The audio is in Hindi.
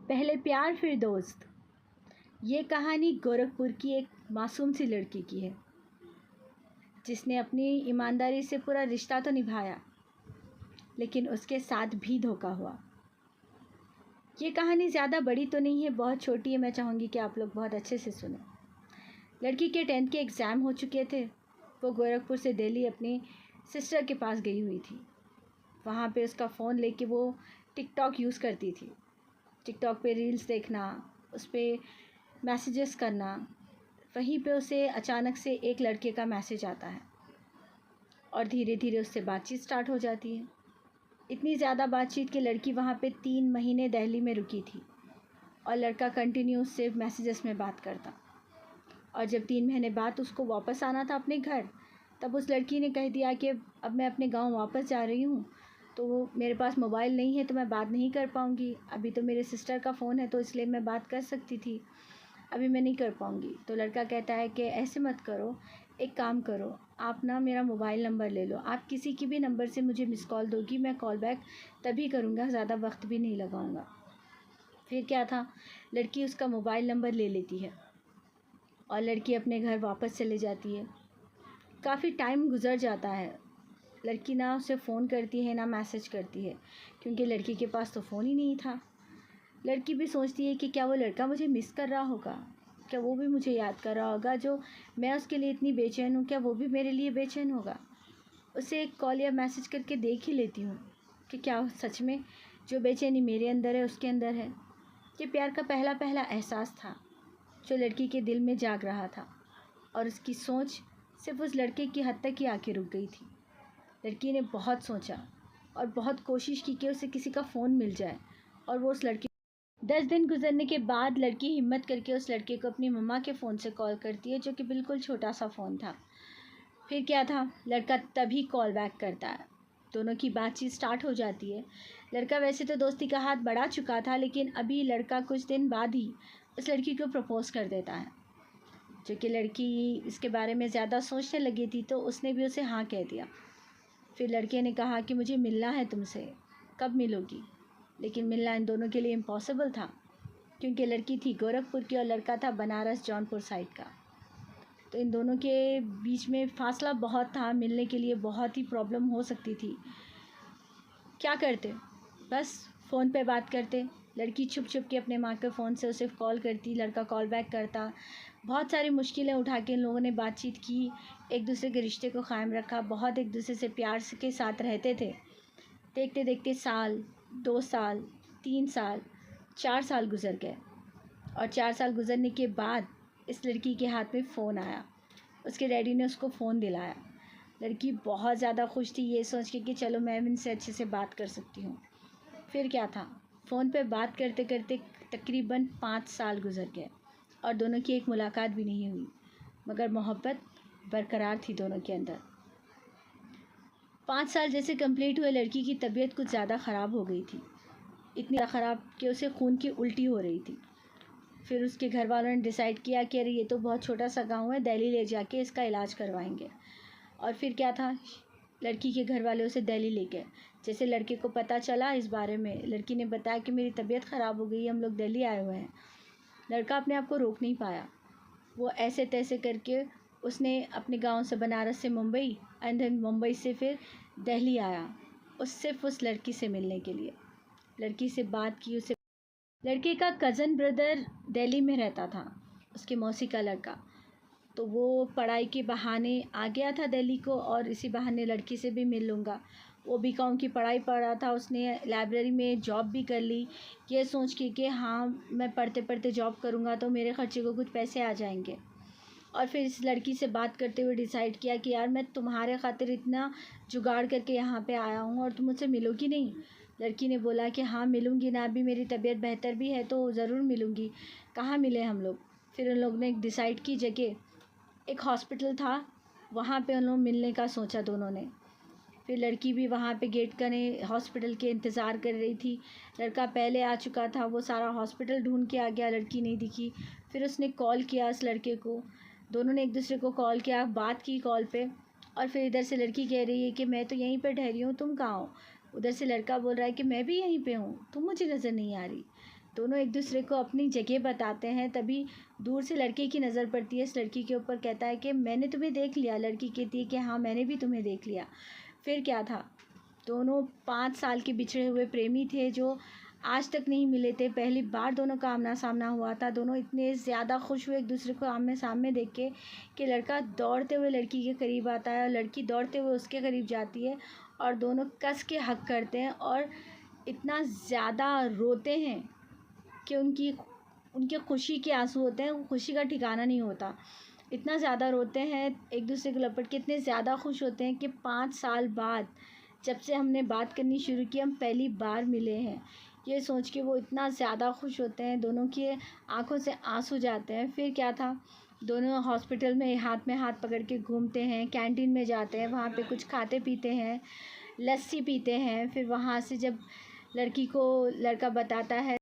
पहले प्यार फिर दोस्त। ये कहानी गोरखपुर की एक मासूम सी लड़की की है जिसने अपनी ईमानदारी से पूरा रिश्ता तो निभाया, लेकिन उसके साथ भी धोखा हुआ। ये कहानी ज़्यादा बड़ी तो नहीं है, बहुत छोटी है। मैं चाहूँगी कि आप लोग बहुत अच्छे से सुने। लड़की के 10th के एग्ज़ाम हो चुके थे। वो गोरखपुर से दिल्ली अपनी सिस्टर के पास गई हुई थी। वहाँ पे उसका फ़ोन लेके वो टिकटॉक यूज़ करती थी। टिकटॉक पे रील्स देखना, उस पर मैसेजेस करना। वहीं पे उसे अचानक से एक लड़के का मैसेज आता है और धीरे धीरे उससे बातचीत स्टार्ट हो जाती है। इतनी ज़्यादा बातचीत कि लड़की वहाँ पे 3 महीने दिल्ली में रुकी थी और लड़का कंटिन्यू उससे मैसेजेस में बात करता। और जब 3 महीने बाद उसको वापस आना था अपने घर, तब उस लड़की ने कह दिया कि अब मैं अपने गांव वापस जा रही हूँ, तो मेरे पास मोबाइल नहीं है तो मैं बात नहीं कर पाऊँगी। अभी तो मेरे सिस्टर का फ़ोन है तो इसलिए मैं बात कर सकती थी, अभी मैं नहीं कर पाऊँगी। तो लड़का कहता है कि ऐसे मत करो, एक काम करो, आप ना मेरा मोबाइल नंबर ले लो, आप किसी की भी नंबर से मुझे मिस कॉल दोगी, मैं कॉल बैक तभी करूँगा, ज़्यादा वक्त भी नहीं लगाऊँगा। फिर क्या था, लड़की उसका मोबाइल नंबर ले लेती है और लड़की अपने घर वापस चले जाती है। काफ़ी टाइम गुजर जाता है। लड़की ना उसे फ़ोन करती है ना मैसेज करती है, क्योंकि लड़की के पास तो फ़ोन ही नहीं था। लड़की भी सोचती है कि क्या वो लड़का मुझे मिस कर रहा होगा, क्या वो भी मुझे याद कर रहा होगा, जो मैं उसके लिए इतनी बेचैन हूँ, क्या वो भी मेरे लिए बेचैन होगा। उसे एक कॉल या मैसेज करके देख ही लेती हूँ कि क्या सच में जो बेचैनी मेरे अंदर है उसके अंदर है। ये प्यार का पहला पहला एहसास था जो लड़की के दिल में जाग रहा था, और उसकी सोच सिर्फ उस लड़के की हद तक ही आके रुक गई थी। लड़की ने बहुत सोचा और बहुत कोशिश की कि उसे किसी का फ़ोन मिल जाए, और वो उस लड़के 10 दिन गुजरने के बाद लड़की हिम्मत करके उस लड़के को अपनी मम्मा के फ़ोन से कॉल करती है, जो कि बिल्कुल छोटा सा फ़ोन था। फिर क्या था, लड़का तभी कॉल बैक करता है। दोनों की बातचीत स्टार्ट हो जाती है। लड़का वैसे तो दोस्ती का हाथ बढ़ा चुका था, लेकिन अभी लड़का कुछ दिन बाद ही उस लड़की को प्रपोज़ कर देता है। जो कि लड़की इसके बारे में ज़्यादा सोचने लगी थी, तो उसने भी उसे हाँ कह दिया। फिर लड़के ने कहा कि मुझे मिलना है तुमसे, कब मिलोगी। लेकिन मिलना इन दोनों के लिए इम्पॉसिबल था, क्योंकि लड़की थी गोरखपुर की और लड़का था बनारस जौनपुर साइड का। तो इन दोनों के बीच में फासला बहुत था, मिलने के लिए बहुत ही प्रॉब्लम हो सकती थी। क्या करते, बस फ़ोन पे बात करते। लड़की छुप छुप के अपने माँ के फ़ोन से उसे कॉल करती, लड़का कॉल बैक करता। बहुत सारी मुश्किलें उठा के इन लोगों ने बातचीत की, एक दूसरे के रिश्ते को क़ायम रखा, बहुत एक दूसरे से प्यार के साथ रहते थे। देखते देखते साल, 2 साल, 3 साल, 4 साल गुजर गए। और 4 साल गुजरने के बाद इस लड़की के हाथ में फ़ोन आया। उसके डैडी ने उसको फ़ोन दिलाया। लड़की बहुत ज़्यादा खुश थी ये सोच के कि चलो मैं इनसे अच्छे से बात कर सकती हूँ। फिर क्या था, फ़ोन पे बात करते करते तकरीबन 5 साल गुजर गए और दोनों की एक मुलाकात भी नहीं हुई, मगर मोहब्बत बरकरार थी दोनों के अंदर। 5 साल जैसे कंप्लीट हुए, लड़की की तबीयत कुछ ज़्यादा ख़राब हो गई थी, इतनी ख़राब कि उसे खून की उल्टी हो रही थी। फिर उसके घर वालों ने डिसाइड किया कि अरे ये तो बहुत छोटा सा गांव है, दिल्ली ले जाके इसका इलाज करवाएंगे। और फिर क्या था, लड़की के घर वाले उसे दिल्ली ले गए। जैसे लड़के को पता चला इस बारे में, लड़की ने बताया कि मेरी तबीयत ख़राब हो गई, हम लोग दिल्ली आए हुए हैं। लड़का अपने आप को रोक नहीं पाया। वो ऐसे तैसे करके उसने अपने गांव से बनारस से मुंबई, एंड देन मुंबई से फिर दिल्ली आया, सिर्फ उस लड़की से मिलने के लिए। लड़की से बात की। उसे लड़के का कज़न ब्रदर दिल्ली में रहता था, उसके मौसी का लड़का। तो वो पढ़ाई के बहाने आ गया था दिल्ली को, और इसी बहाने लड़की से भी मिल लूँगा। वो बीकॉम की पढ़ाई पढ़ रहा था, उसने लाइब्रेरी में जॉब भी कर ली, ये सोच के कि हाँ मैं पढ़ते पढ़ते जॉब करूँगा तो मेरे ख़र्चे को कुछ पैसे आ जाएंगे। और फिर इस लड़की से बात करते हुए डिसाइड किया कि यार मैं तुम्हारे खातिर इतना जुगाड़ करके यहाँ पे आया हूँ और तुम मुझसे मिलोगी नहीं। लड़की ने बोला कि हाँ मिलूँगी ना, अभी मेरी तबीयत बेहतर भी है तो ज़रूर मिलूँगी। कहाँ मिले हम लोग। फिर उन लोग ने डिसाइड की जगह, एक हॉस्पिटल था, वहाँ पे उन लोग मिलने का सोचा दोनों ने। फिर लड़की भी वहाँ पे गेट कने हॉस्पिटल के इंतज़ार कर रही थी। लड़का पहले आ चुका था, वो सारा हॉस्पिटल ढूंढ के आ गया, लड़की नहीं दिखी। फिर उसने कॉल किया उस लड़के को, दोनों ने एक दूसरे को कॉल किया, बात की कॉल पे। और फिर इधर से लड़की कह रही है कि मैं तो यहीं पर ठहरी हूँ, तुम कहाँ हो। उधर से लड़का बोल रहा है कि मैं भी यहीं पे हूँ, तुम मुझे नज़र नहीं आ रही। दोनों एक दूसरे को अपनी जगह बताते हैं। तभी दूर से लड़के की नज़र पड़ती है इस लड़की के ऊपर, कहता है कि मैंने तुम्हें देख लिया। लड़की कहती है कि हाँ मैंने भी तुम्हें देख लिया। फिर क्या था, दोनों 5 साल के बिछड़े हुए प्रेमी थे जो आज तक नहीं मिले थे। पहली बार दोनों का आमना सामना हुआ था। दोनों इतने ज़्यादा खुश हुए एक दूसरे को आमने सामने देख के कि लड़का दौड़ते हुए लड़की के करीब आता है और लड़की दौड़ते हुए उसके करीब जाती है और दोनों कस के हग करते हैं और इतना ज़्यादा रोते हैं कि उनके खुशी के आंसू होते हैं, खुशी का ठिकाना नहीं होता। इतना ज़्यादा रोते हैं, एक दूसरे को लपट के इतने ज़्यादा खुश होते हैं कि 5 साल बाद जब से हमने बात करनी शुरू की हम पहली बार मिले हैं, ये सोच के वो इतना ज़्यादा खुश होते हैं। दोनों की आंखों से आंसू जाते हैं। फिर क्या था, दोनों हॉस्पिटल में हाथ पकड़ के घूमते हैं, कैंटीन में जाते हैं, वहाँ पे कुछ खाते पीते हैं, लस्सी पीते हैं। फिर वहाँ से जब लड़की को लड़का बताता है